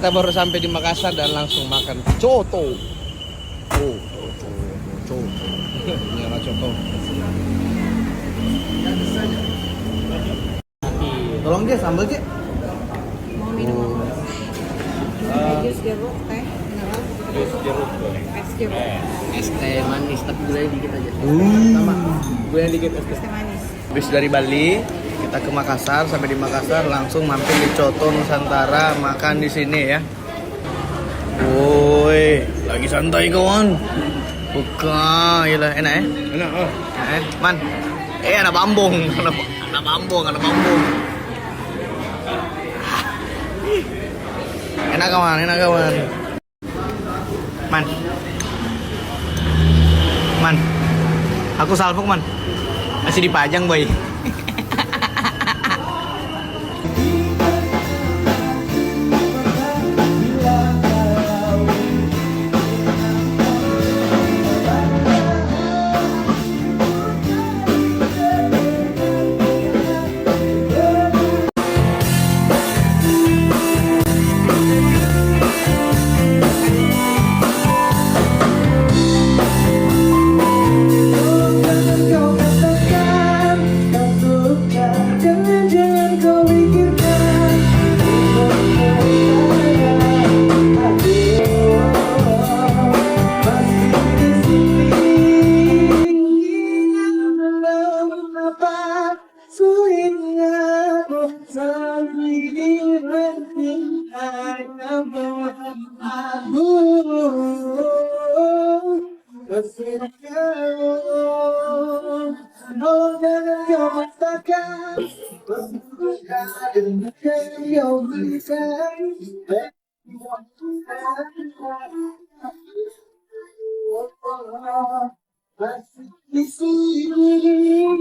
kita baru sampai di Makassar dan langsung makan coto. Oh, coto. Ini adalah coto. Tolong dia sambal dia. Mau minum apa? Jus jeruk, teh, mineral. Jus jeruk. Es jeruk. Es teh manis tapi gulanya dikit aja. Sama. Gulanya dikit es teh. Es teh manis. Habis dari Bali, kita ke Makassar. Sampai di Makassar langsung mampir di Coto Nusantara, makan di sini ya. Woi, lagi santai kawan. Buka, gila enak ya? Enak, oh. Man. Anak bambung, anak bambung. Enak kawan. Man. Aku salpuk, man. Masih dipajang, boy. Di sini